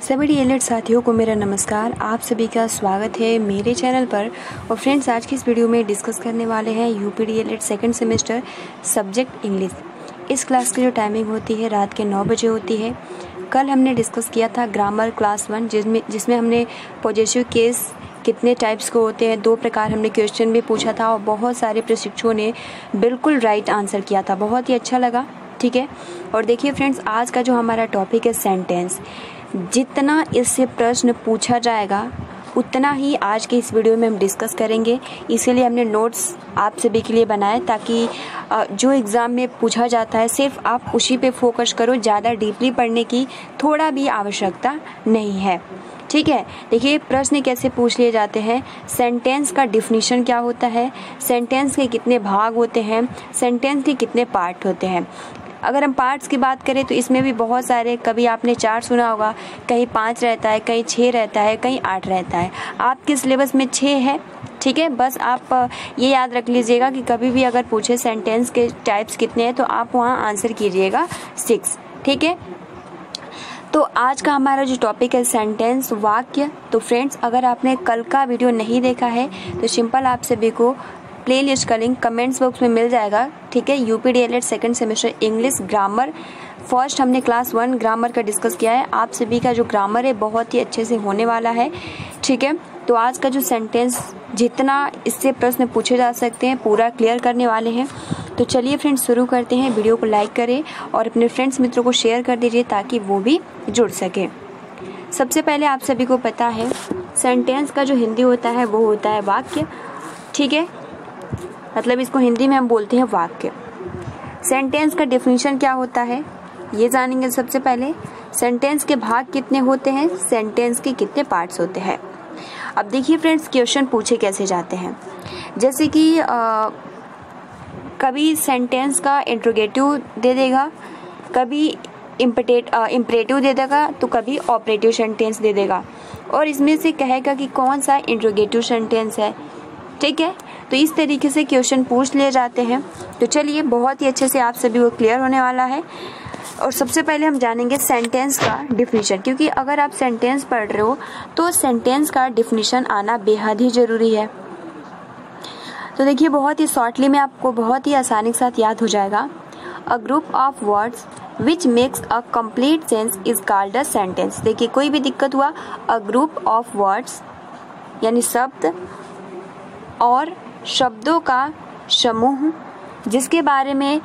सभी डीएलएड साथियों को मेरा नमस्कार। आप सभी का स्वागत है मेरे चैनल पर। और फ्रेंड्स, आज की इस वीडियो में डिस्कस करने वाले हैं UP DElEd second semester subject English. इस क्लास की जो टाइमिंग होती है रात के 9 बजे होती है। कल हमने डिस्कस किया था ग्रामर क्लास 1 जिसमें हमने पॉजेसिव केस कितने टाइप्स को होते हैं 2 प्रकार हमने क्वेश्चन भी पूछा था और बहुत सारे प्रशिक्षुओं ने बिल्कुल राइट आंसर किया था। बहुत ही अच्छा लगा, ठीक है। और देखिए फ्रेंड्स, आज का जो हमारा टॉपिक है सेंटेंस। जितना इससे प्रश्न पूछा जाएगा उतना ही आज के इस वीडियो में हम डिस्कस करेंगे। इसीलिए हमने नोट्स आप सभी के लिए बनाए ताकि जो एग्ज़ाम में पूछा जाता है सिर्फ आप उसी पे फोकस करो, ज़्यादा डीपली पढ़ने की थोड़ा भी आवश्यकता नहीं है, ठीक है। देखिए प्रश्न कैसे पूछ लिए जाते हैं। सेंटेंस का डिफिनीशन क्या होता है, सेंटेंस के कितने भाग होते हैं, सेंटेंस के कितने पार्ट होते हैं। अगर हम पार्ट्स की बात करें तो इसमें भी बहुत सारे, कभी आपने 4 सुना होगा, कहीं 5 रहता है, कहीं 6 रहता है, कहीं 8 रहता है। आपके सिलेबस में 6 है, ठीक है। बस आप ये याद रख लीजिएगा कि कभी भी अगर पूछे सेंटेंस के टाइप्स कितने हैं तो आप वहाँ आंसर कीजिएगा 6, ठीक है। तो आज का हमारा जो टॉपिक है सेंटेंस, वाक्य। तो फ्रेंड्स, अगर आपने कल का वीडियो नहीं देखा है तो सिंपल आप सभी को प्लेलिस्ट का लिंक कमेंट्स बॉक्स में मिल जाएगा, ठीक है। UP DElEd second semester English grammar first हमने क्लास 1 ग्रामर का डिस्कस किया है। आप सभी का जो ग्रामर है बहुत ही अच्छे से होने वाला है, ठीक है। तो आज का जो सेंटेंस, जितना इससे प्रश्न पूछे जा सकते हैं पूरा क्लियर करने वाले हैं। तो चलिए फ्रेंड्स शुरू करते हैं। वीडियो को लाइक करें और अपने फ्रेंड्स मित्रों को शेयर कर दीजिए ताकि वो भी जुड़ सके। सबसे पहले आप सभी को पता है सेंटेंस का जो हिंदी होता है वो होता है वाक्य, ठीक है। मतलब इसको हिंदी में हम बोलते हैं वाक्य। सेंटेंस का डेफिनेशन क्या होता है ये जानेंगे। सबसे पहले सेंटेंस के भाग कितने होते हैं, सेंटेंस के कितने पार्ट्स होते हैं। अब देखिए फ्रेंड्स, क्वेश्चन पूछे कैसे जाते हैं। जैसे कि कभी सेंटेंस का इंट्रोगेटिव दे देगा, कभी इम्परेटिव दे देगा, तो कभी ऑपरेटिव सेंटेंस दे देगा और इसमें से कहेगा कि कौन सा इंट्रोगेटिव सेंटेंस है, ठीक है। तो इस तरीके से क्वेश्चन पूछ लिए जाते हैं। तो चलिए, बहुत ही अच्छे से आप सभी को क्लियर होने वाला है। और सबसे पहले हम जानेंगे सेंटेंस का डिफिनीशन, क्योंकि अगर आप सेंटेंस पढ़ रहे हो तो सेंटेंस का डिफिनीशन आना बेहद ही जरूरी है। तो देखिए, बहुत ही शॉर्टली में आपको बहुत ही आसानी के साथ याद हो जाएगा। अ group of words which makes a complete sense is called a sentence. देखिए, कोई भी दिक्कत हुआ, अ ग्रुप ऑफ वर्ड्स यानी शब्द और शब्दों का समूह जिसके बारे में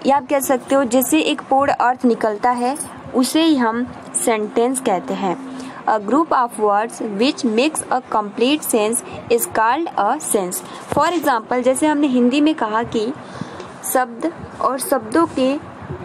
या आप कह सकते हो जिससे एक पूर्ण अर्थ निकलता है, उसे ही हम सेंटेंस कहते हैं। अ group of words which makes a complete sense is called a sense. For example, जैसे हमने हिंदी में कहा कि शब्द और शब्दों के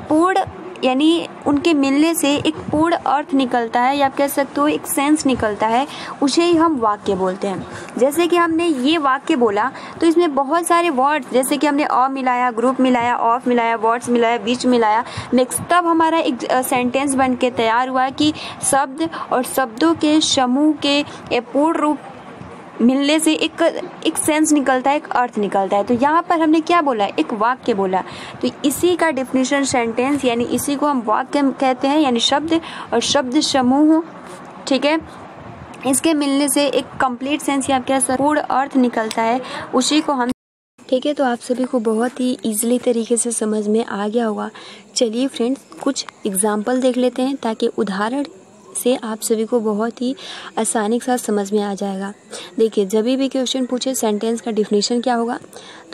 पूर्ण यानी उनके मिलने से एक पूर्ण अर्थ निकलता है, या आप कह सकते हो एक सेंस निकलता है, उसे ही हम वाक्य बोलते हैं। जैसे कि हमने ये वाक्य बोला तो इसमें बहुत सारे वर्ड्स, जैसे कि हमने अ मिलाया, ग्रुप मिलाया, ऑफ मिलाया, वर्ड्स मिलाया, बीच मिलाया, मिक्स, तब हमारा एक सेंटेंस बन के तैयार हुआ कि शब्द और शब्दों के समूह के पूर्ण रूप मिलने से एक सेंस निकलता है, एक अर्थ निकलता है। तो यहाँ पर हमने क्या बोला, एक वाक्य बोला। तो इसी का डेफिनेशन सेंटेंस, यानी इसी को हम वाक्य कहते हैं, यानी शब्द और शब्द समूह, ठीक है। इसके मिलने से एक कंप्लीट सेंस या क्या पूर्ण अर्थ निकलता है, उसी को हम, ठीक है। तो आप सभी को बहुत ही इजीली तरीके से समझ में आ गया होगा। चलिए फ्रेंड्स, कुछ एग्जाम्पल देख लेते हैं ताकि उदाहरण से आप सभी को बहुत ही आसानी के साथ समझ में आ जाएगा। देखिए, जब भी क्वेश्चन पूछे सेंटेंस का डिफिनीशन क्या होगा,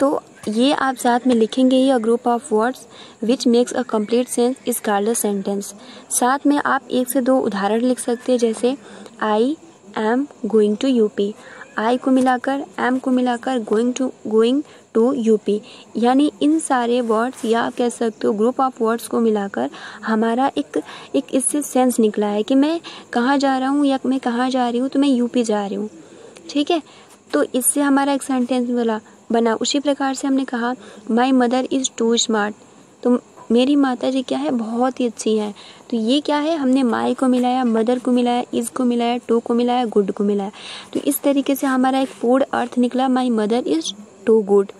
तो ये आप साथ में लिखेंगे ही, a group of words which makes a complete sense is called a sentence. साथ में आप 1 से 2 उदाहरण लिख सकते हैं, जैसे I am going to UP. I को मिलाकर, एम को मिलाकर, गोइंग टू यूपी, यानी इन सारे वर्ड्स या आप कह सकते हो ग्रुप ऑफ वर्ड्स को मिलाकर हमारा एक इससे सेंस निकला है कि मैं कहाँ जा रहा हूँ या मैं कहाँ जा रही हूँ, तो मैं यूपी जा रही हूँ, ठीक है। तो इससे हमारा एक सेंटेंस बना। उसी प्रकार से हमने कहा my mother is too smart, तो मेरी माता जी क्या है, बहुत ही अच्छी हैं। तो ये क्या है, हमने माई को मिलाया, मदर को मिलाया, इज को मिलाया, टू को मिलाया, गुड को मिलाया। तो इस तरीके से हमारा एक पूर्ण अर्थ निकला, my mother is too good.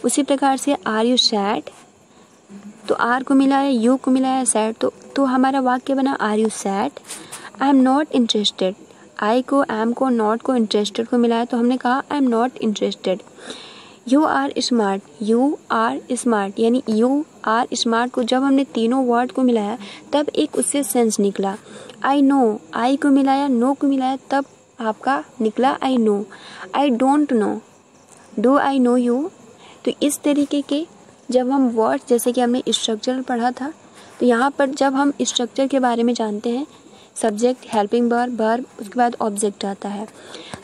उसी प्रकार से आर यू सैड, तो आर को मिलाया, यू को मिलाया, सैड, तो हमारा वाक्य बना are you sad. I am not interested, I को, एम को, नॉट को, इंटरेस्टेड को मिलाया तो हमने कहा I am not interested. You are smart, you are smart यानी यू आर स्मार्ट को जब हमने तीनों वर्ड को मिलाया तब एक उससे सेंस निकला। आई नो, आई को मिलाया, नो को मिलाया तब आपका निकला I know. I don't know, do I know you. तो इस तरीके के जब हम वर्ड्स, जैसे कि हमने स्ट्रक्चर पढ़ा था, तो यहाँ पर जब हम स्ट्रक्चर के बारे में जानते हैं, सब्जेक्ट, हेल्पिंग वर्ब, वर्ब, उसके बाद ऑब्जेक्ट आता है।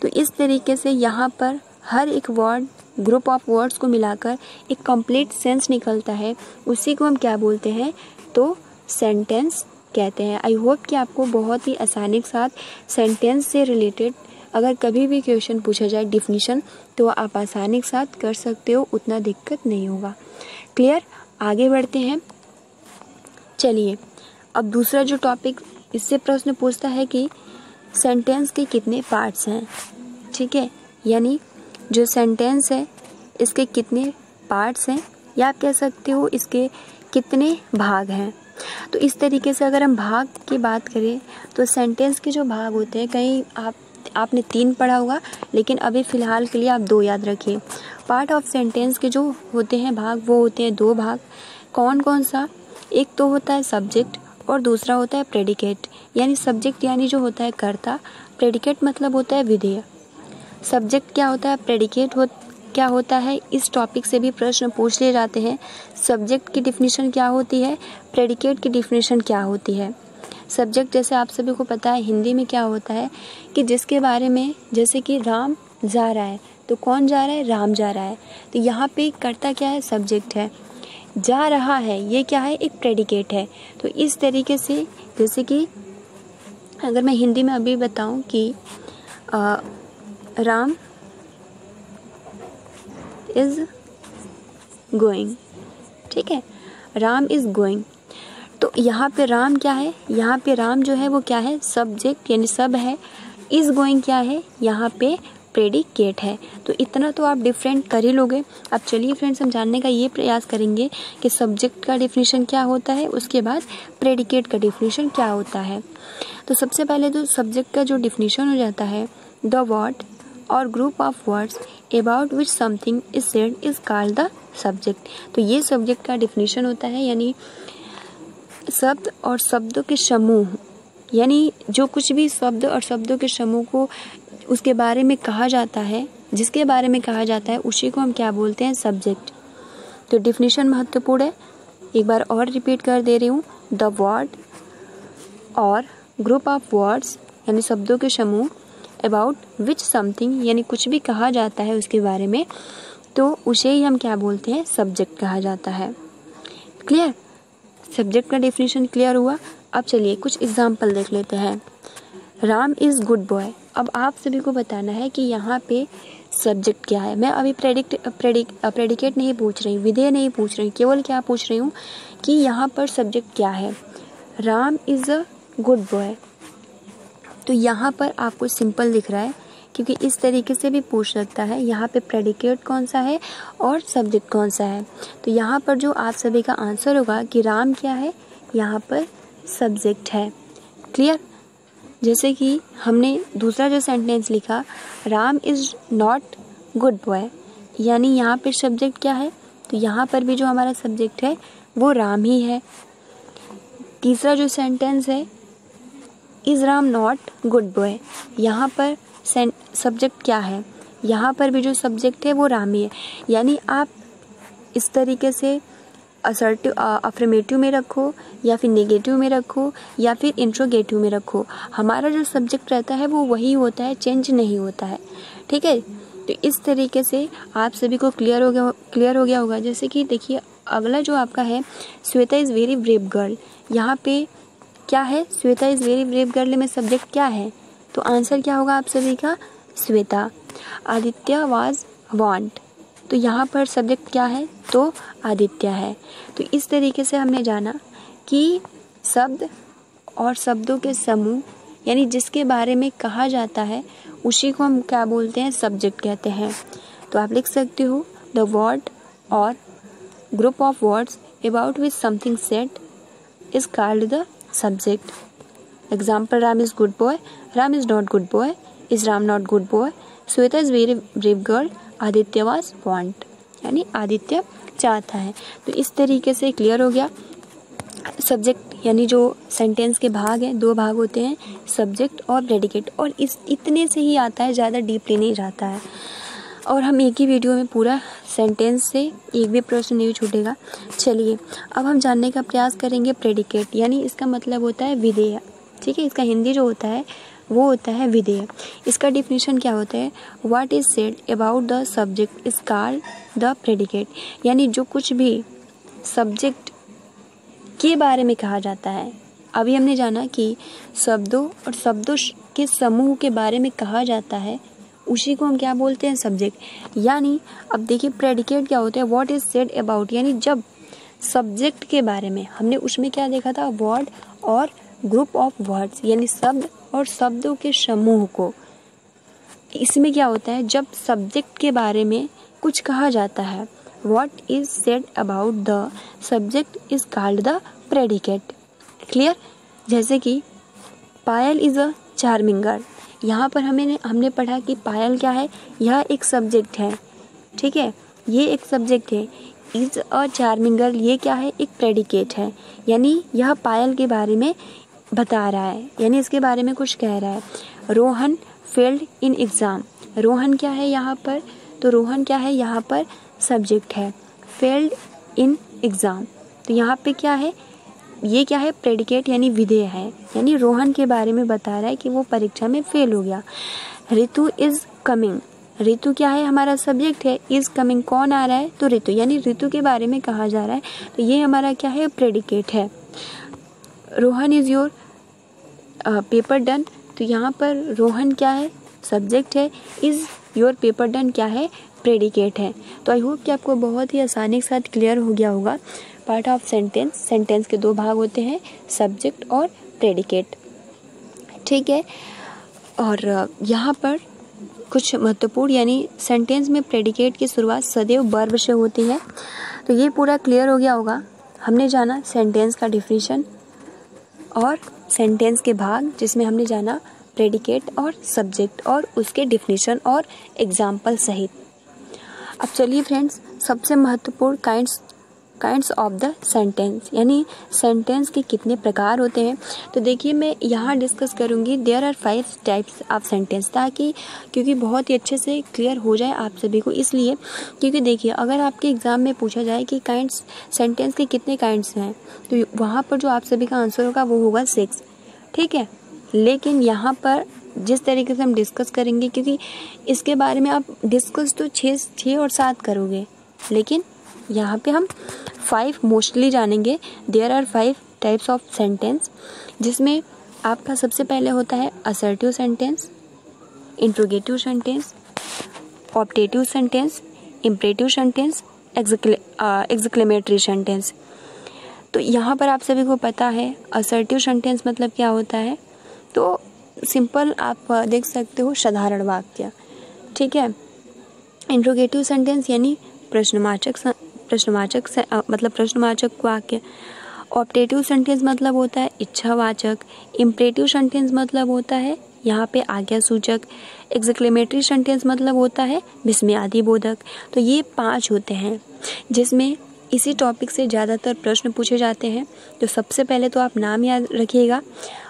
तो इस तरीके से यहाँ पर हर एक वर्ड, ग्रुप ऑफ वर्ड्स को मिलाकर एक कंप्लीट सेंस निकलता है, उसी को हम क्या बोलते हैं, तो सेंटेंस कहते हैं। आई होप कि आपको बहुत ही आसानी के साथ सेंटेंस से रिलेटेड अगर कभी भी क्वेश्चन पूछा जाए डिफिनीशन, तो आप आसानी के साथ कर सकते हो, उतना दिक्कत नहीं होगा। क्लियर? आगे बढ़ते हैं। चलिए अब दूसरा जो टॉपिक, इससे प्रश्न पूछता है कि सेंटेंस के कितने पार्ट्स हैं। ठीक है, यानी जो सेंटेंस है इसके कितने पार्ट्स हैं, या आप कह सकते हो इसके कितने भाग हैं। तो इस तरीके से अगर हम भाग की बात करें तो सेंटेंस के जो भाग होते हैं, कहीं आपने 3 पढ़ा होगा, लेकिन अभी फ़िलहाल के लिए आप 2 याद रखिए। पार्ट ऑफ सेंटेंस के जो होते हैं भाग, वो होते हैं 2 भाग। कौन कौन सा? एक तो होता है सब्जेक्ट और दूसरा होता है प्रेडिकेट। यानी सब्जेक्ट यानी जो होता है कर्ता, प्रेडिकेट मतलब होता है विधेय। सब्जेक्ट क्या होता है, प्रेडिकेट क्या होता है, इस टॉपिक से भी प्रश्न पूछ लिए जाते हैं। सब्जेक्ट की डिफिनीशन क्या होती है, प्रेडिकेट की डिफिनीशन क्या होती है। सब्जेक्ट जैसे आप सभी को पता है हिंदी में क्या होता है कि जिसके बारे में, जैसे कि राम जा रहा है, तो कौन जा रहा है, राम जा रहा है। तो यहाँ पे कर्ता क्या है, सब्जेक्ट है। जा रहा है ये क्या है, एक प्रेडिकेट है। तो इस तरीके से, जैसे कि अगर मैं हिंदी में अभी बताऊं कि राम इज गोइंग, ठीक है, राम इज गोइंग, तो यहाँ पे राम क्या है, यहाँ पे राम जो है वो क्या है, सब्जेक्ट यानी सब है। इज गोइंग क्या है, यहाँ पे प्रेडिकेट है। तो इतना तो आप डिफरेंट कर ही लोगे। अब चलिए फ्रेंड्स, हम जानने का ये प्रयास करेंगे कि सब्जेक्ट का डिफिनीशन क्या होता है, उसके बाद प्रेडिकेट का डिफिनीशन क्या होता है। तो सबसे पहले तो सब्जेक्ट का जो डिफिनीशन हो जाता है, द वर्ड और group of words about which something is said is called the subject. तो ये सब्जेक्ट का डिफिनीशन होता है, यानी शब्द और शब्दों के समूह, यानी जो कुछ भी शब्द और शब्दों के समूह को उसके बारे में कहा जाता है, जिसके बारे में कहा जाता है, उसी को हम क्या बोलते हैं, सब्जेक्ट। तो डिफिनीशन महत्वपूर्ण है, एक बार और रिपीट कर दे रही हूँ। द वर्ड और ग्रुप ऑफ वर्ड्स यानी शब्दों के समूह, अबाउट विच समथिंग यानी कुछ भी कहा जाता है उसके बारे में, तो उसे ही हम क्या बोलते हैं, सब्जेक्ट कहा जाता है। क्लियर? सब्जेक्ट का डेफिनेशन क्लियर हुआ। अब चलिए कुछ एग्जाम्पल देख लेते हैं। Ram is good boy. अब आप सभी को बताना है कि यहाँ पे सब्जेक्ट क्या है। मैं अभी प्रेडिकेट नहीं पूछ रही, विधेय नहीं पूछ रही, केवल क्या पूछ रही हूँ कि यहाँ पर सब्जेक्ट क्या है। Ram is a good boy, तो यहाँ पर आपको सिंपल दिख रहा है, क्योंकि इस तरीके से भी पूछ सकता है यहाँ पे प्रेडिकेट कौन सा है और सब्जेक्ट कौन सा है। तो यहाँ पर जो आप सभी का आंसर होगा कि राम क्या है, यहाँ पर सब्जेक्ट है। क्लियर? जैसे कि हमने दूसरा जो सेंटेंस लिखा, Ram is not good boy, यानी यहाँ पर सब्जेक्ट क्या है, तो यहाँ पर भी जो हमारा सब्जेक्ट है वो राम ही है। तीसरा जो सेंटेंस है, is Ram not good boy, यहाँ पर सब्जेक्ट क्या है, यहाँ पर भी जो सब्जेक्ट है वो राम ही है। यानी आप इस तरीके से असर्टिव अफर्मेटिव में रखो या फिर नेगेटिव में रखो या फिर इंट्रोगेटिव में रखो, हमारा जो सब्जेक्ट रहता है वो वही होता है, चेंज नहीं होता है। ठीक है? तो इस तरीके से आप सभी को क्लियर हो गया होगा। जैसे कि देखिए अगला जो आपका है, Shweta is very brave girl. यहाँ पे क्या है, Shweta is very brave girl में सब्जेक्ट क्या है, तो आंसर क्या होगा आप सभी का, श्वेता। आदित्य वाज वांट, तो यहाँ पर सब्जेक्ट क्या है, तो आदित्य है। तो इस तरीके से हमने जाना कि शब्द और शब्दों के समूह यानी जिसके बारे में कहा जाता है उसी को हम क्या बोलते हैं, सब्जेक्ट कहते हैं। तो आप लिख सकते हो द वर्ड और group of words about which something said is called the subject. Example, Ram is good boy, Ram is not good boy, is Ram not good boy, Shweta is very brave girl, Aditya was want, यानी आदित्य चाहता है। तो इस तरीके से clear हो गया। सब्जेक्ट यानी जो सेंटेंस के भाग हैं, 2 भाग होते हैं, सब्जेक्ट और प्रेडिकेट, और इस इतने से ही आता है, ज़्यादा डीपली नहीं जाता है। और हम एक ही वीडियो में पूरा सेंटेंस से एक भी प्रश्न नहीं छूटेगा। चलिए अब हम जानने का प्रयास करेंगे प्रेडिकेट, यानी इसका मतलब होता है विधेय। ठीक है, इसका हिंदी जो होता है वो होता है विधेय। इसका डिफिनीशन क्या होता है? What is said about the subject is called the predicate, यानी जो कुछ भी सब्जेक्ट के बारे में कहा जाता है। अभी हमने जाना कि शब्दों और शब्दों के समूह के बारे में कहा जाता है, उसी को हम क्या बोलते हैं? सब्जेक्ट। यानी अब देखिए प्रेडिकेट क्या होता है? व्हाट इज सेड अबाउट, यानी जब सब्जेक्ट के बारे में, हमने उसमें क्या देखा था? वर्ड और ग्रुप ऑफ वर्ड्स, यानी शब्द और शब्दों के समूह को। इसमें क्या होता है? जब सब्जेक्ट के बारे में कुछ कहा जाता है, what is said about the subject is called the predicate. Clear? जैसे कि पायल इज अ चार्मिंग गर्ल, यहाँ पर हमने पढ़ा कि पायल क्या है? यह एक सब्जेक्ट है। ठीक है, ये एक सब्जेक्ट है। इज अ चार्मिंग गर्ल, ये क्या है? एक प्रेडिकेट है, यानी यह पायल के बारे में बता रहा है, यानी इसके बारे में कुछ कह रहा है। Rohan failed in exam, Rohan क्या है यहाँ पर? तो रोहन क्या है यहाँ पर? सब्जेक्ट है। फेल्ड इन एग्ज़ाम, तो यहाँ पे क्या है? ये क्या है? प्रेडिकेट यानी विधेय है, यानी रोहन के बारे में बता रहा है कि वो परीक्षा में फेल हो गया। ऋतु इज कमिंग, ऋतु क्या है? हमारा सब्जेक्ट है। इज कमिंग, कौन आ रहा है? तो ऋतु, यानी ऋतु के बारे में कहा जा रहा है, तो ये हमारा क्या है? प्रेडिकेट है। Rohan is your paper done, तो यहाँ पर रोहन क्या है? सब्जेक्ट है। इज योर पेपर डन क्या है? प्रेडिकेट है। तो आई होप कि आपको बहुत ही आसानी के साथ क्लियर हो गया होगा पार्ट ऑफ सेंटेंस। सेंटेंस के 2 भाग होते हैं, सब्जेक्ट और प्रेडिकेट। ठीक है, और यहाँ पर कुछ महत्वपूर्ण, यानी सेंटेंस में प्रेडिकेट की शुरुआत सदैव वर्ब से होती है। तो ये पूरा क्लियर हो गया होगा। हमने जाना सेंटेंस का डिफिनीशन और सेंटेंस के भाग, जिसमें हमने जाना प्रेडिकेट और सब्जेक्ट और उसके डिफिनीशन और एग्जाम्पल सहित। अब चलिए फ्रेंड्स, सबसे महत्वपूर्ण काइंड्स ऑफ द सेंटेंस, यानी सेंटेंस के कितने प्रकार होते हैं। तो देखिए मैं यहाँ डिस्कस करूँगी there are 5 types of sentence, ताकि क्योंकि बहुत ही अच्छे से क्लियर हो जाए आप सभी को। इसलिए क्योंकि देखिए अगर आपके एग्ज़ाम में पूछा जाए कि काइंड्स, सेंटेंस के कितने काइंड्स हैं, तो वहाँ पर जो आप सभी का आंसर होगा वो होगा 6। ठीक है, लेकिन यहाँ पर जिस तरीके से हम डिस्कस करेंगे, क्योंकि इसके बारे में आप डिस्कस तो 6 और 7 करोगे, लेकिन यहाँ पे हम 5 मोस्टली जानेंगे। There are 5 types of sentence, जिसमें आपका सबसे पहले होता है assertive sentence, interrogative sentence, optative sentence, imperative sentence, exclamatory sentence. तो यहाँ पर आप सभी को पता है असर्टिव सेंटेंस मतलब क्या होता है, तो सिंपल आप देख सकते हो, साधारण वाक्य। ठीक है, इंट्रोगेटिव सेंटेंस यानी प्रश्नवाचक मतलब प्रश्नवाचक वाक्य। ऑप्टेटिव सेंटेंस मतलब होता है इच्छावाचक। इम्परेटिव सेंटेंस मतलब होता है यहाँ पे आज्ञा सूचक। एक्सक्लेमेटरी सेंटेंस मतलब होता है विस्मयादि बोधक। तो ये 5 होते हैं, जिसमें इसी टॉपिक से ज़्यादातर प्रश्न पूछे जाते हैं। तो सबसे पहले तो आप नाम याद रखिएगा।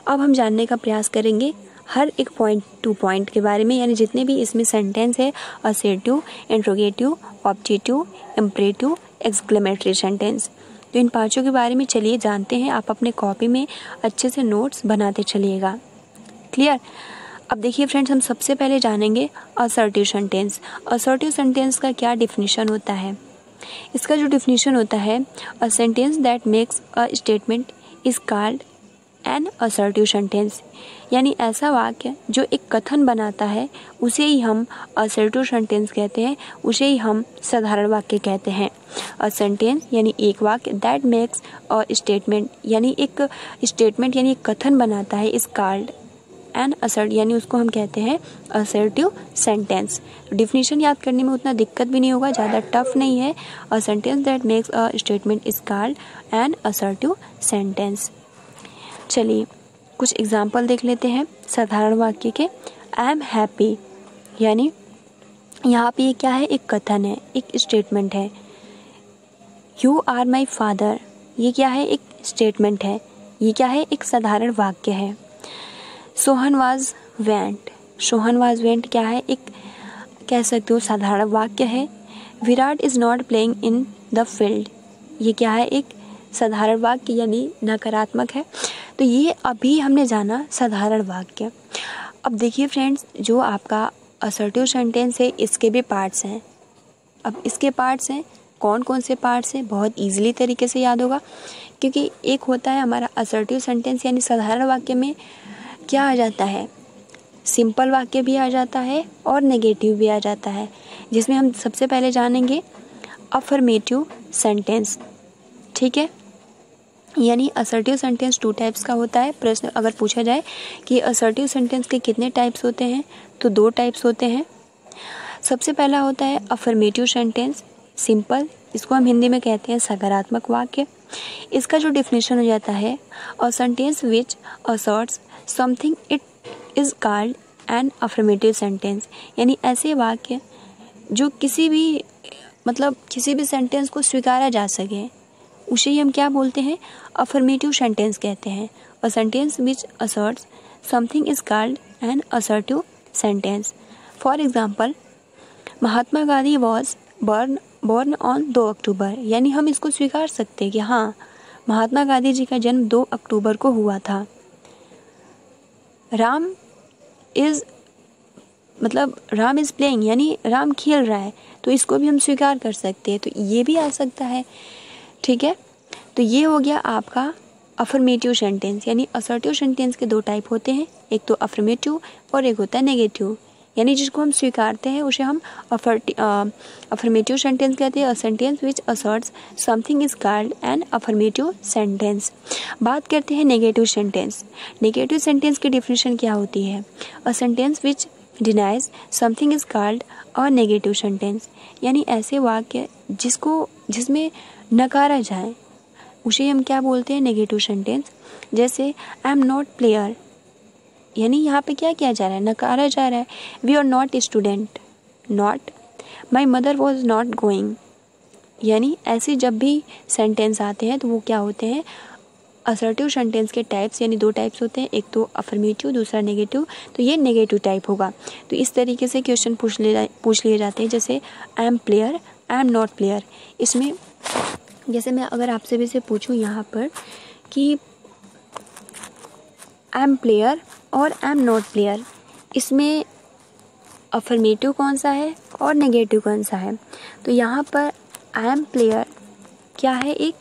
अब हम जानने का प्रयास करेंगे हर एक पॉइंट टू पॉइंट के बारे में, यानी जितने भी इसमें सेंटेंस है, assertive, interrogative, optative, imperative, exclamatory sentence. तो इन 5 के बारे में चलिए जानते हैं। आप अपने कॉपी में अच्छे से नोट्स बनाते चलिएगा। क्लियर? अब देखिए फ्रेंड्स, हम सबसे पहले जानेंगे असर्टिव सेंटेंस। असर्टिव सेंटेंस का क्या डिफिनीशन होता है? इसका जो डिफिनीशन होता है, a sentence that makes a statement is called N assertive sentence, यानी ऐसा वाक्य जो एक कथन बनाता है उसे ही हम असर्टिव सेंटेंस कहते हैं, उसे ही हम साधारण वाक्य कहते हैं। अ सेंटेंस यानी एक वाक्य, दैट मेक्स अ स्टेटमेंट यानी एक स्टेटमेंट यानी एक कथन बनाता है, इज कॉल्ड एन असर्ट यानी उसको हम कहते हैं असर्टिव सेंटेंस। डिफिनीशन याद करने में उतना दिक्कत भी नहीं होगा, ज़्यादा टफ नहीं है। A sentence that makes a statement is called N assertive sentence. चलिए कुछ एग्जाम्पल देख लेते हैं साधारण वाक्य के। आई एम हैप्पी, यानी यहाँ पे ये क्या है, एक कथन है, एक स्टेटमेंट है। यू आर माई फादर, ये क्या है, एक स्टेटमेंट है। ये क्या है, एक साधारण वाक्य है। Sohan was went, Sohan was went क्या है, एक कह सकते हो साधारण वाक्य है। Virat is not playing in the field, ये क्या है, एक साधारण वाक्य यानी नकारात्मक है। तो ये अभी हमने जाना साधारण वाक्य। अब देखिए फ्रेंड्स, जो आपका असर्टिव सेंटेंस है इसके भी पार्ट्स हैं। अब इसके पार्ट्स हैं, कौन कौन से पार्ट्स हैं, बहुत इजीली तरीके से याद होगा, क्योंकि एक होता है हमारा असर्टिव सेंटेंस यानी साधारण वाक्य में क्या आ जाता है, सिंपल वाक्य भी आ जाता है और नेगेटिव भी आ जाता है, जिसमें हम सबसे पहले जानेंगे अफर्मेटिव सेंटेंस। ठीक है, यानी असर्टिव सेंटेंस 2 टाइप्स का होता है। प्रश्न अगर पूछा जाए कि असर्टिव सेंटेंस के कितने टाइप्स होते हैं, तो 2 टाइप्स होते हैं। सबसे पहला होता है अफर्मेटिव सेंटेंस, सिंपल, इसको हम हिंदी में कहते हैं सकारात्मक वाक्य। इसका जो डिफिनेशन हो जाता है, a sentence which assets something it is called N affirmative sentence, यानी ऐसे वाक्य जो किसी भी सेंटेंस को स्वीकारा जा सके, उसे ही हम क्या बोलते हैं, अफर्मेटिव सेंटेंस कहते हैं। अ sentence which assets something is called N assertive sentence. For example, Mahatma Gandhi was born on 2 अक्टूबर, यानी हम इसको स्वीकार सकते हैं कि हाँ, महात्मा गांधी जी का जन्म 2 अक्टूबर को हुआ था। राम इज प्लेइंग, यानी राम खेल रहा है, तो इसको भी हम स्वीकार कर सकते हैं, तो ये भी आ सकता है। ठीक है, तो ये हो गया आपका अफर्मेटिव सेंटेंस, यानी असर्टिव सेंटेंस के 2 टाइप होते हैं, एक तो अफर्मेटिव और एक होता है नेगेटिव, यानी जिसको हम स्वीकारते हैं उसे हम अफर्मेटिव सेंटेंस कहते हैं। अ sentence which assets something is called N affirmative sentence. बात करते हैं नेगेटिव सेंटेंस। नेगेटिव सेंटेंस की डिफिनेशन क्या होती है, a sentence which denies something is called a negative sentence, यानी ऐसे वाक्य जिसमें नकारा जाए उसे हम क्या बोलते हैं, नेगेटिव सेंटेंस। जैसे आई एम नॉट प्लेयर, यानी यहाँ पे क्या किया जा रहा है, नकारा जा रहा है। We are not student, not. My mother was not going, यानी ऐसे जब भी सेंटेंस आते हैं तो वो क्या होते हैं, असर्टिव सेंटेंस के टाइप्स, यानी 2 टाइप्स होते हैं, एक तो अफर्मेटिव, दूसरा नेगेटिव, तो ये नेगेटिव टाइप होगा। तो इस तरीके से क्वेश्चन पूछ लिए जाते हैं, जैसे I M player, I am not player. इसमें जैसे मैं अगर आपसे भी से पूछूं यहाँ पर कि आई एम प्लेयर और आई एम नॉट प्लेयर, इसमें अफर्मेटिव कौन सा है और नेगेटिव कौन सा है, तो यहाँ पर आई एम प्लेयर क्या है, एक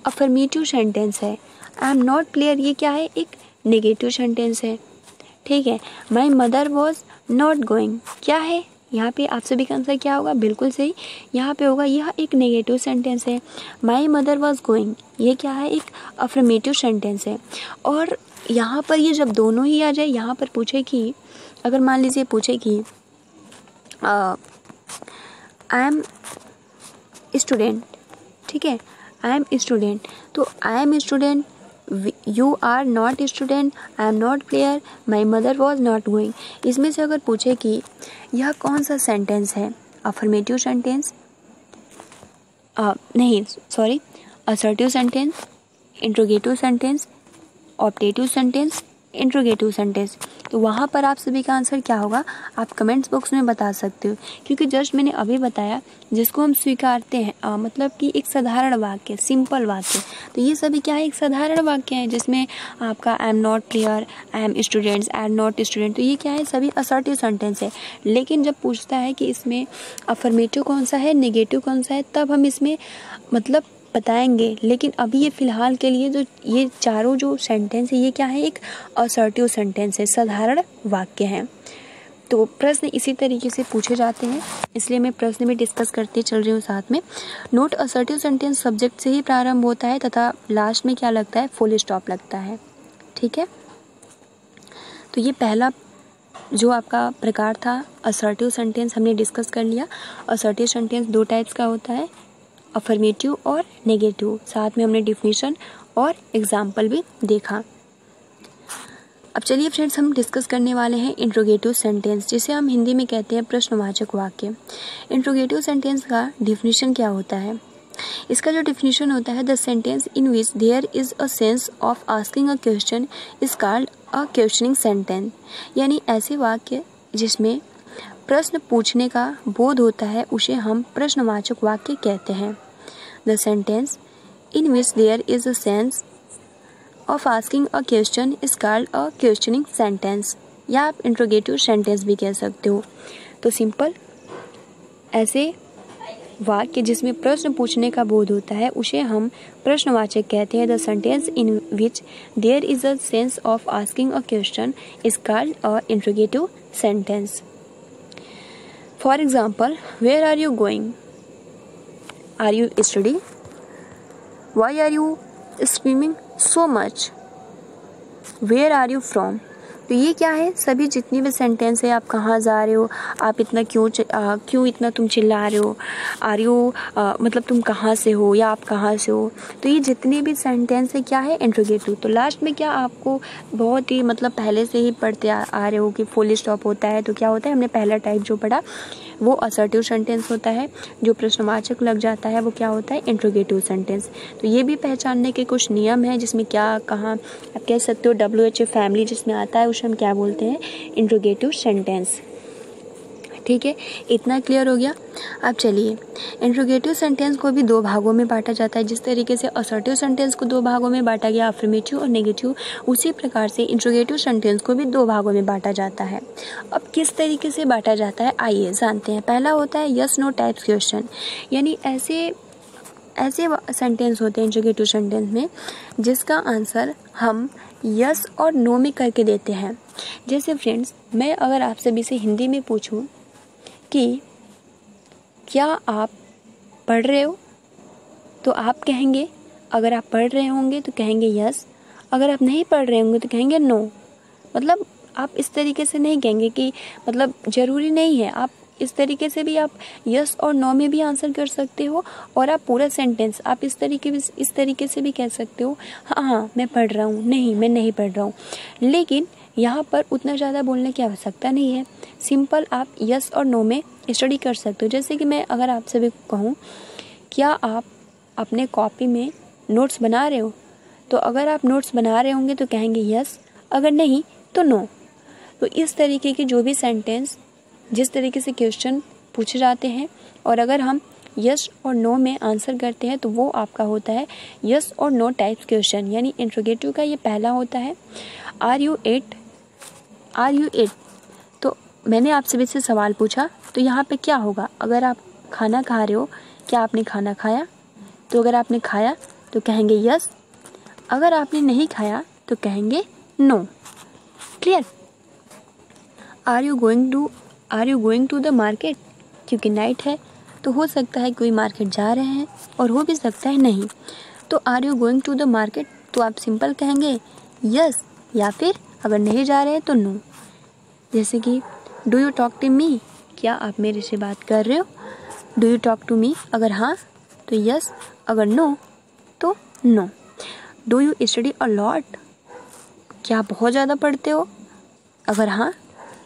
अफर्मेटिव सेंटेंस है। आई एम नॉट प्लेयर ये क्या है, एक नेगेटिव सेंटेंस है। ठीक है, माई मदर वॉज नॉट गोइंग क्या है, यहाँ पे आप सभी का आंसर क्या होगा, बिल्कुल सही, यहाँ पे होगा यह एक नेगेटिव सेंटेंस है। माई मदर वॉज गोइंग ये क्या है, एक अफर्मेटिव सेंटेंस है। और यहाँ पर ये जब दोनों ही आ जाए, यहाँ पर पूछे कि अगर मान लीजिए पूछे कि आई एम स्टूडेंट, ठीक है, आई एम स्टूडेंट, तो I am student, you are not student, I am not player, my mother was not going, इसमें से अगर पूछे कि यह कौन सा सेंटेंस है, affirmative sentence assertive sentence, interrogative sentence, optative sentence, interrogative sentence, तो वहाँ पर आप सभी का आंसर क्या होगा आप कमेंट्स बॉक्स में बता सकते हो। क्योंकि जस्ट मैंने अभी बताया जिसको हम स्वीकारते हैं, मतलब कि एक साधारण वाक्य, सिंपल वाक्य, तो ये सभी क्या है, एक साधारण वाक्य है जिसमें आपका आई am not player, I am students, I am not student, तो ये क्या है, सभी असर्टिव सेंटेंस है। लेकिन जब पूछता है कि इसमें अफर्मेटिव कौन सा है, नेगेटिव कौन सा है, तब हम इसमें बताएंगे। लेकिन अभी ये फिलहाल के लिए जो ये चारों जो सेंटेंस है ये क्या है, एक असर्टिव सेंटेंस है, साधारण वाक्य है। तो प्रश्न इसी तरीके से पूछे जाते हैं, इसलिए मैं प्रश्न भी डिस्कस करते चल रही हूँ साथ में। नोट असर्टिव सेंटेंस सब्जेक्ट से ही प्रारंभ होता है तथा लास्ट में क्या लगता है, फुल स्टॉप लगता है। ठीक है, तो ये पहला जो आपका प्रकार था असर्टिव सेंटेंस हमने डिस्कस कर लिया। असर्टिव सेंटेंस 2 टाइप्स का होता है, अफर्मेटिव और नेगेटिव, साथ में हमने डिफिनेशन और एग्जाम्पल भी देखा। अब चलिए फ्रेंड्स, हम डिस्कस करने वाले हैं इंट्रोगेटिव सेंटेंस, जिसे हम हिंदी में कहते हैं प्रश्नवाचक वाक्य। इंट्रोगेटिव सेंटेंस का डिफिनीशन क्या होता है? इसका जो डिफिनीशन होता है, the sentence in which there is a sense of asking a question is called a questioning sentence. यानी ऐसे वाक्य जिसमें प्रश्न पूछने का बोध होता है उसे हम प्रश्नवाचक वाक्य कहते हैं। The sentence in which there is a sense of asking a question is called a questioning sentence, या आप इंट्रोगेटिव सेंटेंस भी कह सकते हो। तो सिंपल, ऐसे वाक्य जिसमें प्रश्न पूछने का बोध होता है उसे हम प्रश्नवाचक कहते हैं। The sentence in which there is a sense of asking a question is called a interrogative sentence. For example, where are you going? Are you study? Why are you swimming so much? Where are you from? तो ये क्या है? सभी जितनी भी sentence है, आप कहाँ जा रहे हो, आप इतना क्यों इतना तुम चिल्ला रहे हो, आर यू मतलब तुम कहाँ से हो या आप कहाँ से हो, तो ये जितने भी सेंटेंस है क्या है? इंट्रोगेटिव। तो लास्ट में क्या आपको बहुत ही मतलब पहले से ही पढ़ते आ रहे हो कि फुल स्टॉप होता है, तो क्या होता है, हमने पहला टाइप जो पढ़ा वो असर्टिव सेंटेंस होता है। जो प्रश्नवाचक लग जाता है वो क्या होता है? Interrogative sentence. तो ये भी पहचानने के कुछ नियम हैं, जिसमें क्या कहाँ आप कह सकते हो WHO फैमिली जिसमें आता है उसे हम क्या बोलते हैं? Interrogative sentence. ठीक है, इतना क्लियर हो गया। अब चलिए, इंट्रोगेटिव सेंटेंस को भी दो भागों में बांटा जाता है। जिस तरीके से असर्टिव सेंटेंस को दो भागों में बांटा गया, अफर्मेटिव और नेगेटिव, उसी प्रकार से इंट्रोगेटिव सेंटेंस को भी दो भागों में बांटा जाता है। अब किस तरीके से बांटा जाता है आइए जानते हैं। पहला होता है यस नो टाइप्स क्वेश्चन, यानी ऐसे सेंटेंस होते हैं इंट्रोगेटिव सेंटेंस में जिसका आंसर हम यस और नो में करके देते हैं। जैसे फ्रेंड्स, मैं अगर आप सभी से हिंदी में पूछूं कि क्या आप पढ़ रहे हो, तो आप कहेंगे, अगर आप पढ़ रहे होंगे तो कहेंगे यस, अगर आप नहीं पढ़ रहे होंगे तो कहेंगे नो। मतलब आप इस तरीके से नहीं कहेंगे कि मतलब ज़रूरी नहीं है, आप इस तरीके से भी आप यस और नो में भी आंसर कर सकते हो, और आप पूरा सेंटेंस आप इस तरीके से भी कह सकते हो, हाँ मैं पढ़ रहा हूँ, नहीं मैं नहीं पढ़ रहा हूँ। लेकिन यहाँ पर उतना ज़्यादा बोलने की आवश्यकता नहीं है, सिंपल आप यस और नो में स्टडी कर सकते हो। जैसे कि मैं अगर आपसे भी कहूँ, क्या आप अपने कॉपी में नोट्स बना रहे हो, तो अगर आप नोट्स बना रहे होंगे तो कहेंगे यस, अगर नहीं तो नो। तो इस तरीके के जो भी सेंटेंस जिस तरीके से क्वेश्चन पूछे जाते हैं और अगर हम यस और नो में आंसर करते हैं तो वो आपका होता है यस और नो टाइप्स क्वेश्चन। यानी इंट्रोगेटिव का ये पहला होता है आर यू इट, तो मैंने आपसे भी से सवाल पूछा, तो यहाँ पे क्या होगा? अगर आप खाना खा रहे हो, क्या आपने खाना खाया? तो अगर आपने खाया तो कहेंगे यस, अगर आपने नहीं खाया तो कहेंगे no. Clear? Are you going to the market? क्योंकि नाइट है तो हो सकता है कोई मार्केट जा रहे हैं और हो भी सकता है नहीं। तो are you going to the market, तो आप सिंपल कहेंगे यस, या फिर अगर नहीं जा रहे हैं तो नो। जैसे कि do you talk to me? क्या आप मेरे से बात कर रहे हो? Do you talk to me? अगर हाँ तो यस, अगर नो तो no. Do you study a lot? क्या आप बहुत ज़्यादा पढ़ते हो? अगर हाँ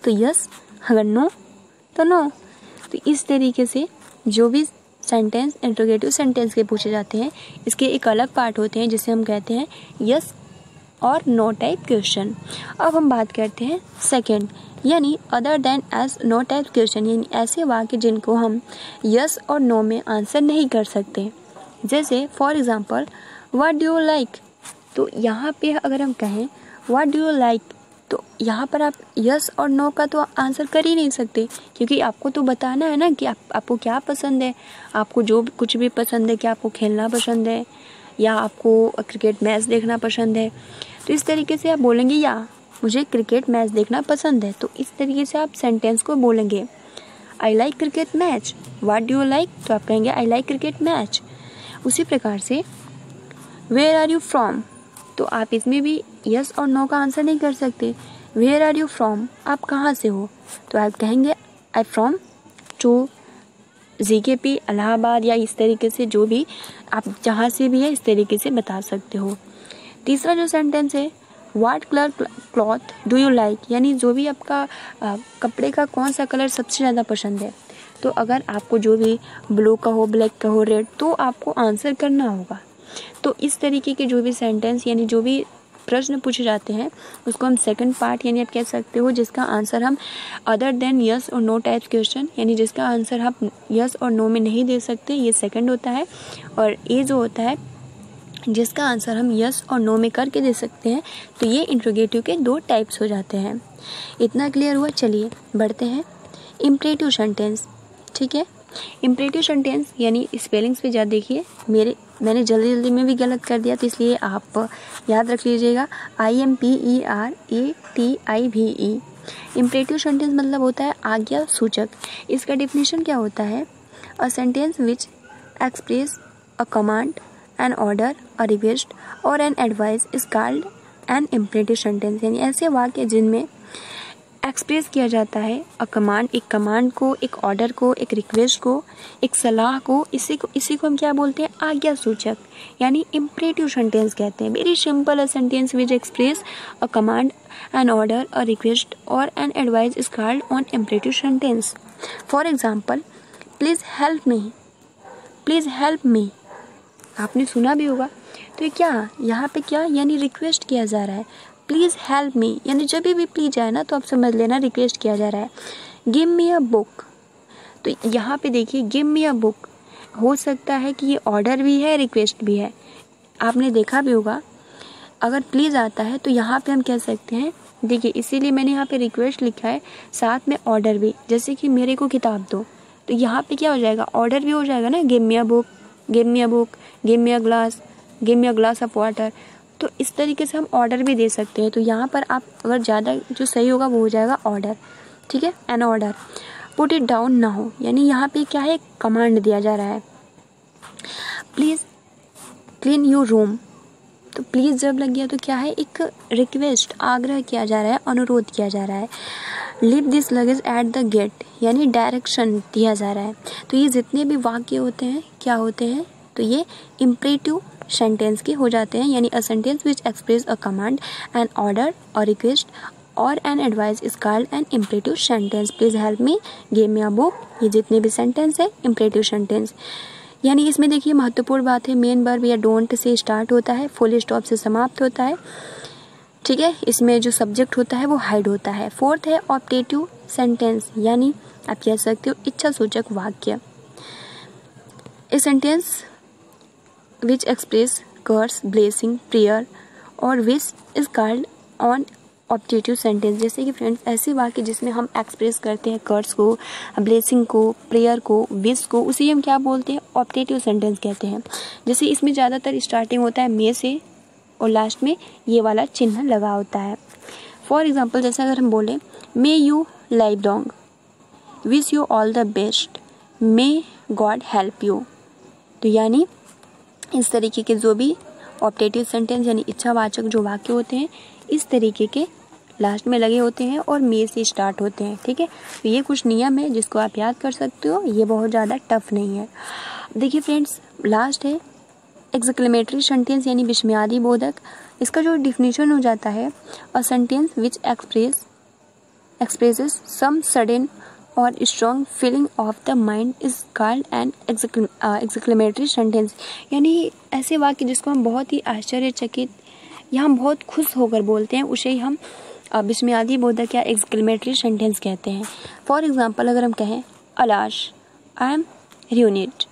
तो यस, अगर नो तो नो। तो इस तरीके से जो भी सेंटेंस इंट्रोगेटिव सेंटेंस के पूछे जाते हैं, इसके एक अलग पार्ट होते हैं जिसे हम कहते हैं यस और नो टाइप क्वेश्चन। अब हम बात करते हैं सेकंड, यानी other than yes no type question, यानी ऐसे वाक्य जिनको हम यस और नो में आंसर नहीं कर सकते। जैसे for example, what do you like? तो यहाँ पे अगर हम कहें व्हाट डू यू लाइक, तो यहाँ पर आप यस और नो का तो आंसर कर ही नहीं सकते, क्योंकि आपको तो बताना है ना कि आपको क्या पसंद है, आपको जो कुछ भी पसंद है, क्या आपको खेलना पसंद है या आपको क्रिकेट मैच देखना पसंद है। तो इस तरीके से आप बोलेंगे या मुझे क्रिकेट मैच देखना पसंद है, तो इस तरीके से आप सेंटेंस को बोलेंगे। I like cricket match, what do you like? तो आप कहेंगे आई लाइक क्रिकेट मैच। उसी प्रकार से वेयर आर यू फ्रॉम, तो आप इसमें भी यस और नो का आंसर नहीं कर सकते। वेयर आर यू फ्रॉम, आप कहाँ से हो? तो आप कहेंगे आई फ्रॉम टू ZKP इलाहाबाद, या इस तरीके से जो भी आप जहाँ से भी है इस तरीके से बता सकते हो। तीसरा जो सेंटेंस है, what colour cloth do you like, यानी जो भी आपका कपड़े का कौन सा कलर सबसे ज़्यादा पसंद है। तो अगर आपको जो भी ब्लू का हो, ब्लैक का हो, रेड, तो आपको आंसर करना होगा। तो इस तरीके के जो भी सेंटेंस यानी जो भी प्रश्न पूछे जाते हैं उसको हम सेकंड पार्ट यानी आप कह सकते हो जिसका आंसर हम अदर देन यस और नो टाइप क्वेश्चन, यानी जिसका आंसर हम यस और नो में नहीं दे सकते, ये सेकंड होता है। और ये जो होता है जिसका आंसर हम यस और नो में करके दे सकते हैं, तो ये इंट्रोगेटिव के 2 टाइप्स हो जाते हैं। इतना क्लियर हुआ। चलिए बढ़ते हैं इम्परेटिव सेंटेंस। ठीक है, इम्परेटिव सेंटेंस यानी स्पेलिंग्स पे ज़्यादा देखिए, मैंने जल्दी में भी गलत कर दिया, तो इसलिए आप याद रख लीजिएगा। IMPERATIVE। इम्परेटिव सेंटेंस मतलब होता है आज्ञा सूचक। इसका डिफिनेशन क्या होता है? A sentence which express a command, an order, a request और an advice is called an imperative sentence. यानी ऐसे वाक्य जिनमें एक्सप्रेस किया जाता है एक कमांड को, एक ऑर्डर को, एक रिक्वेस्ट को, एक सलाह को, इसी को हम क्या बोलते हैं? आज्ञा सूचक, यानी इम्परेटिव सेंटेंस कहते हैं। Very simple a sentence which express a command, an order, a request और an advice is called an imperative sentence. For example, please help me, आपने सुना भी होगा। तो क्या यहाँ पे क्या यानी रिक्वेस्ट किया जा रहा है, प्लीज़ हेल्प मी, यानी जब भी प्लीज आए ना तो आप समझ लेना रिक्वेस्ट किया जा रहा है। गिव मी अ बुक, तो यहाँ पे देखिए गिव मी अ बुक हो सकता है कि ये ऑर्डर भी है, रिक्वेस्ट भी है। आपने देखा भी होगा अगर प्लीज़ आता है तो यहाँ पे हम कह सकते हैं, देखिए इसीलिए मैंने यहाँ पे रिक्वेस्ट लिखा है, साथ में ऑर्डर भी। जैसे कि मेरे को किताब दो, तो यहाँ पे क्या हो जाएगा? ऑर्डर भी हो जाएगा ना, give me a book, give me a book, give me a glass of water. तो इस तरीके से हम ऑर्डर भी दे सकते हैं। तो यहाँ पर आप अगर ज़्यादा जो सही होगा वो हो जाएगा ऑर्डर। ठीक है, an order. Put it down now, यानी यहाँ पे क्या है? कमांड दिया जा रहा है। प्लीज़ क्लीन योर रूम, तो प्लीज़ जब लग गया तो क्या है? एक रिक्वेस्ट, आग्रह किया जा रहा है, अनुरोध किया जा रहा है। Leave this luggage at the gate, यानी डायरेक्शन दिया जा रहा है। तो ये जितने भी वाक्य होते हैं क्या होते हैं? तो ये इम्परेटिव सेंटेंस के हो जाते हैं, यानी a sentence which express a command, an order और रिक्वेस्ट और an advice is called an imperative sentence. Please help me, give me a book, ये जितने भी सेंटेंस है इम्परेटिव सेंटेंस। यानी इसमें देखिए महत्वपूर्ण बात है, मेन वर्ब या डोंट से स्टार्ट होता है, फुल स्टॉप से समाप्त होता है। ठीक है, इसमें जो सब्जेक्ट होता है वो हाइड होता है। फोर्थ है ऑप्टेटिव सेंटेंस, यानी आप कह सकते हो इच्छा सूचक वाक्य। A sentence which express curse, blessing, prayer और wish is called an optative sentence. जैसे कि फ्रेंड्स ऐसे वाक्य जिसमें हम एक्सप्रेस करते हैं कर्स को, ब्लेसिंग को, प्रेयर को, विश को, उसे हम क्या बोलते हैं? ऑप्टेटिव सेंटेंस कहते हैं। जैसे इसमें ज़्यादातर स्टार्टिंग होता है मे से और लास्ट में ये वाला चिन्ह लगा होता है। फॉर एग्जाम्पल, जैसे अगर हम बोलें may you live long, wish you all the best, may God help you, तो यानी इस तरीके के जो भी ऑप्टेटिव सेंटेंस यानी इच्छावाचक जो वाक्य होते हैं इस तरीके के लास्ट में लगे होते हैं और मे से स्टार्ट होते हैं। ठीक है, तो ये कुछ नियम है जिसको आप याद कर सकते हो, ये बहुत ज़्यादा टफ नहीं है। देखिए फ्रेंड्स, लास्ट है एक्सक्लेमेटरी सेंटेंस यानी विस्मयादि बोधक। इसका जो डिफिनीशन हो जाता है, a sentence which expresses some sudden और strong feeling of the mind is called an exclamatory sentence. यानी ऐसे वाक्य जिसको हम बहुत ही आश्चर्यचकित या हम बहुत खुश होकर बोलते हैं उसे ही हम विस्मयादि बोधक या एक्सक्लेमेटरी सेंटेंस कहते हैं। फॉर एग्जाम्पल, अगर हम कहें अलाश आई एम र्यूनिट,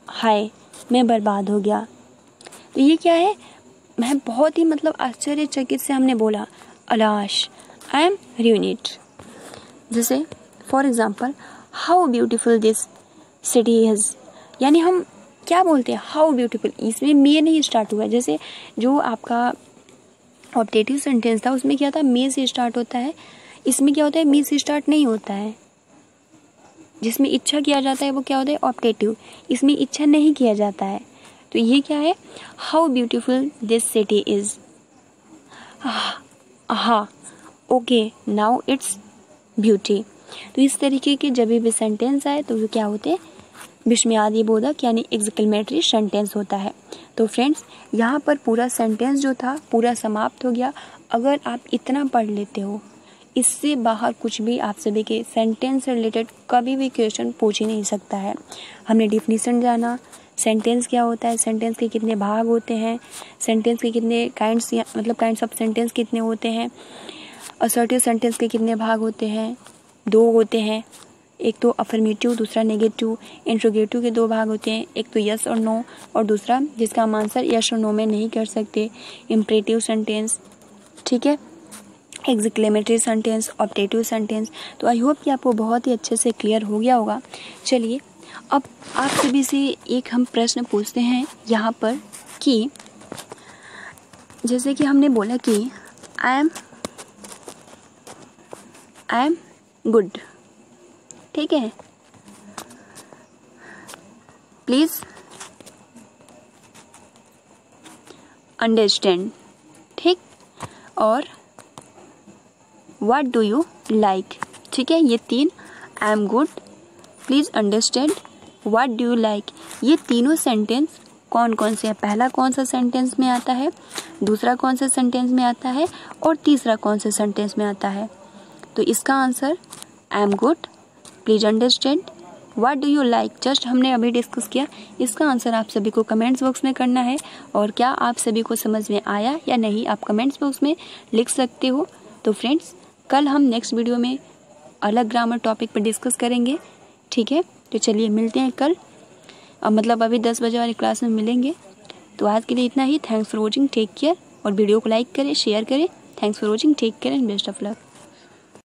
हाय मैं बर्बाद हो गया, तो ये क्या है? मैं बहुत ही मतलब आश्चर्यचकित से हमने बोला अलाश आई एम र्यूनिट। जैसे for example, how beautiful this city is, यानी हम क्या बोलते हैं? हाउ ब्यूटीफुल, इसमें मे नहीं स्टार्ट हुआ। जैसे जो आपका ऑप्टेटिव सेंटेंस था उसमें क्या था? मे से स्टार्ट होता है, इसमें क्या होता है? मे से स्टार्ट नहीं होता है। जिसमें इच्छा किया जाता है वो क्या होता है? ऑप्टेटिव, इसमें इच्छा नहीं किया जाता है। तो ये क्या है? How beautiful this city is, हाँ ओके नाउ इट्स ब्यूटी। तो इस तरीके के जब भी सेंटेंस आए तो वो क्या होते हैं? विस्मयादि बोधक यानी एक्सक्लेमेटरी सेंटेंस होता है। तो तो फ्रेंड्स यहाँ पर पूरा सेंटेंस जो था पूरा समाप्त हो गया। अगर आप इतना पढ़ लेते हो, इससे बाहर कुछ भी आप सभी के सेंटेंस से रिलेटेड कभी भी क्वेश्चन पूछ ही नहीं सकता है। हमने डिफिनीशन जाना, सेंटेंस क्या होता है, सेंटेंस के कितने भाग होते हैं, सेंटेंस के कितने काइंड्स ऑफ सेंटेंस कितने होते हैं, असर्टिव सेंटेंस के कितने भाग होते हैं, 2 होते हैं, एक तो अफर्मेटिव दूसरा नेगेटिव। इंट्रोगेटिव के 2 भाग होते हैं, एक तो यस और नो और दूसरा जिसका हम आंसर यस और नो में नहीं कर सकते, इम्परेटिव सेंटेंस, ठीक है, एक्सक्लेमेटरी सेंटेंस, ऑब्जेक्टिव सेंटेंस। तो आई होप कि आपको बहुत ही अच्छे से क्लियर हो गया होगा। चलिए अब आप सभी से एक हम प्रश्न पूछते हैं यहाँ पर कि जैसे कि हमने बोला कि आई एम गुड, ठीक है, प्लीज अंडरस्टैंड, ठीक, और व्हाट डू यू लाइक, ठीक है, ये 3 I am good, please understand, what do you like, ये तीनों सेंटेंस कौन कौन से हैं, पहला कौन सा सेंटेंस में आता है, दूसरा कौन सा सेंटेंस में आता है और तीसरा कौन सा सेंटेंस में आता है। तो इसका answer I am good, please understand, what do you like just हमने अभी डिस्कस किया। इसका आंसर आप सभी को कमेंट्स बॉक्स में करना है और क्या आप सभी को समझ में आया या नहीं आप कमेंट्स बॉक्स में लिख सकते हो। तो फ्रेंड्स कल हम नेक्स्ट वीडियो में अलग ग्रामर टॉपिक पर डिस्कस करेंगे, ठीक है। तो चलिए मिलते हैं कल, मतलब अभी 10 बजे वाली क्लास में मिलेंगे। तो आज के लिए इतना ही। Thanks for watching, take care, और वीडियो को लाइक करें, शेयर करें। Thanks for watching, take care and best of luck.